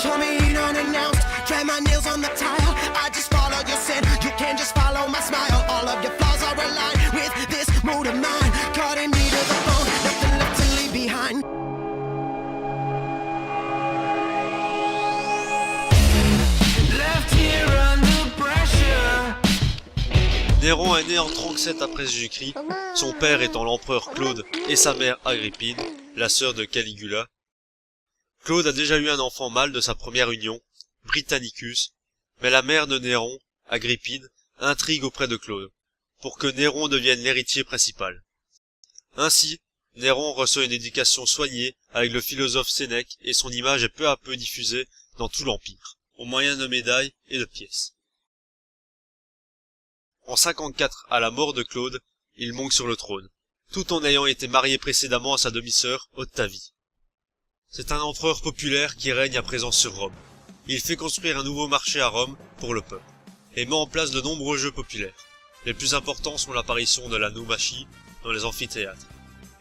coming unannounced. Drag my nails on the tile. I just follow your sin. You can just follow my smile. All of your flaws are aligned with this mood of mine. Cutting me to the bone. Nothing left to leave behind. Left here under pressure. Néron est né en 37 après Jésus-Christ, son père étant l'empereur Claude et sa mère Agrippine, la sœur de Caligula. Claude a déjà eu un enfant mâle de sa première union, Britannicus, mais la mère de Néron, Agrippine, intrigue auprès de Claude, pour que Néron devienne l'héritier principal. Ainsi, Néron reçoit une éducation soignée avec le philosophe Sénèque et son image est peu à peu diffusée dans tout l'Empire, au moyen de médailles et de pièces. En 54, à la mort de Claude, il monte sur le trône, tout en ayant été marié précédemment à sa demi-sœur, Octavie. C'est un empereur populaire qui règne à présent sur Rome. Il fait construire un nouveau marché à Rome pour le peuple, et met en place de nombreux jeux populaires. Les plus importants sont l'apparition de la naumachie dans les amphithéâtres.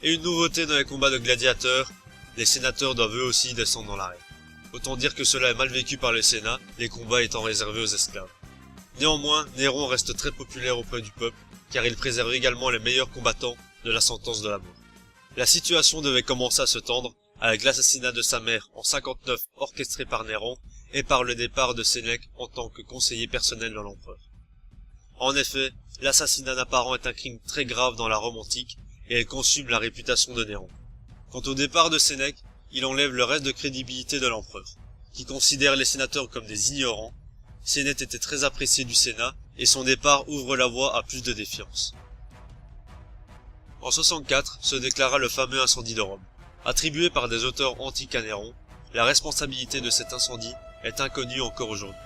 Et une nouveauté dans les combats de gladiateurs, les sénateurs doivent eux aussi descendre dans l'arène. Autant dire que cela est mal vécu par le Sénat, les combats étant réservés aux esclaves. Néanmoins, Néron reste très populaire auprès du peuple, car il préserve également les meilleurs combattants de la sentence de la mort. La situation devait commencer à se tendre avec l'assassinat de sa mère en 59 orchestré par Néron et par le départ de Sénèque en tant que conseiller personnel de l'empereur. En effet, l'assassinat d'un parent est un crime très grave dans la Rome antique et elle consume la réputation de Néron. Quant au départ de Sénèque, il enlève le reste de crédibilité de l'empereur, qui considère les sénateurs comme des ignorants. Sénèque était très apprécié du Sénat et son départ ouvre la voie à plus de défiance. En 64 se déclara le fameux incendie de Rome. Attribué par des auteurs antiques à Néron, la responsabilité de cet incendie est inconnue encore aujourd'hui.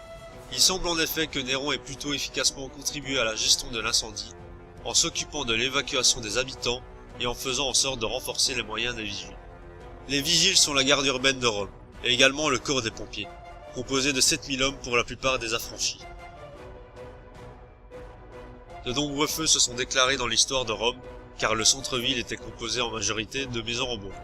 Il semble en effet que Néron ait plutôt efficacement contribué à la gestion de l'incendie, en s'occupant de l'évacuation des habitants et en faisant en sorte de renforcer les moyens des vigiles. Les vigiles sont la garde urbaine de Rome, et également le corps des pompiers, composé de 7000 hommes pour la plupart des affranchis. De nombreux feux se sont déclarés dans l'histoire de Rome, car le centre-ville était composé en majorité de maisons en bois.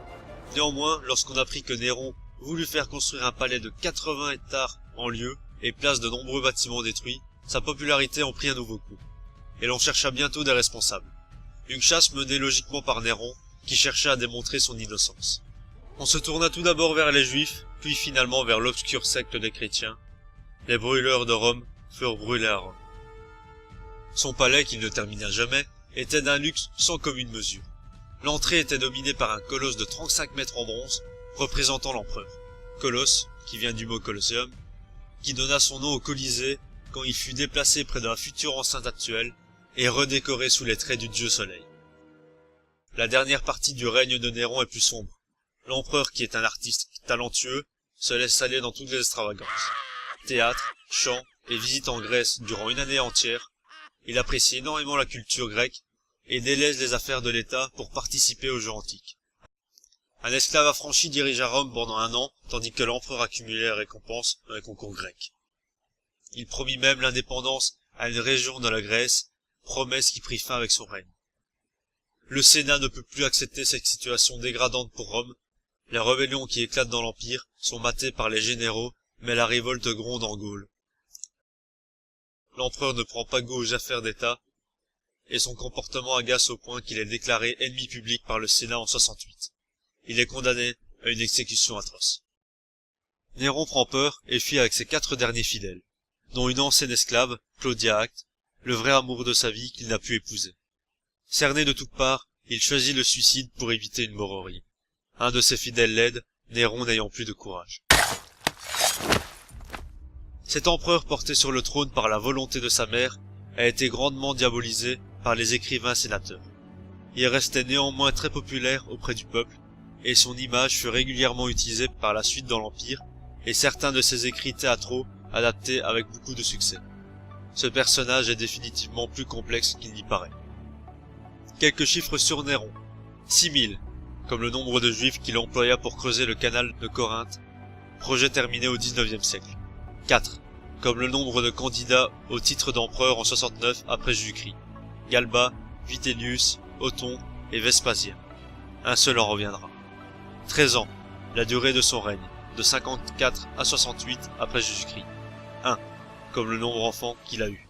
Néanmoins, lorsqu'on apprit que Néron voulut faire construire un palais de 80 hectares en lieu et place de nombreux bâtiments détruits, sa popularité en prit un nouveau coup. Et l'on chercha bientôt des responsables. Une chasse menée logiquement par Néron, qui cherchait à démontrer son innocence. On se tourna tout d'abord vers les Juifs, puis finalement vers l'obscure secte des chrétiens. Les brûleurs de Rome furent brûlés à Rome. Son palais, qu'il ne termina jamais, était d'un luxe sans commune mesure. L'entrée était dominée par un colosse de 35 mètres en bronze, représentant l'empereur. Colosse, qui vient du mot Colosseum, qui donna son nom au Colisée quand il fut déplacé près de la future enceinte actuelle et redécoré sous les traits du dieu soleil. La dernière partie du règne de Néron est plus sombre. L'empereur, qui est un artiste talentueux, se laisse aller dans toutes les extravagances. Théâtre, chant et visite en Grèce durant une année entière, il apprécie énormément la culture grecque et délaisse les affaires de l'État pour participer aux Jeux antiques. Un esclave affranchi dirigea Rome pendant 1 an, tandis que l'empereur accumulait les récompenses dans les concours grecs. Il promit même l'indépendance à une région de la Grèce, promesse qui prit fin avec son règne. Le Sénat ne peut plus accepter cette situation dégradante pour Rome. Les rébellions qui éclatent dans l'Empire sont matées par les généraux, mais la révolte gronde en Gaule. L'empereur ne prend pas goût aux affaires d'État, et son comportement agace au point qu'il est déclaré ennemi public par le Sénat en 68. Il est condamné à une exécution atroce. Néron prend peur et fuit avec ses 4 derniers fidèles, dont une ancienne esclave, Claudia Acte, le vrai amour de sa vie qu'il n'a pu épouser. Cerné de toutes parts, il choisit le suicide pour éviter une mort horrible. Un de ses fidèles l'aide, Néron n'ayant plus de courage. Cet empereur porté sur le trône par la volonté de sa mère a été grandement diabolisé par les écrivains sénateurs. Il restait néanmoins très populaire auprès du peuple, et son image fut régulièrement utilisée par la suite dans l'Empire, et certains de ses écrits théâtraux adaptés avec beaucoup de succès. Ce personnage est définitivement plus complexe qu'il n'y paraît. Quelques chiffres sur Néron. 6000, comme le nombre de juifs qu'il employa pour creuser le canal de Corinthe, projet terminé au XIXe siècle. 4, comme le nombre de candidats au titre d'empereur en 69 après Jésus-Christ. Galba, Vitellius, Othon et Vespasien. Un seul en reviendra. 13 ans, la durée de son règne, de 54 à 68 après Jésus-Christ. 1, comme le nombre d'enfants qu'il a eu.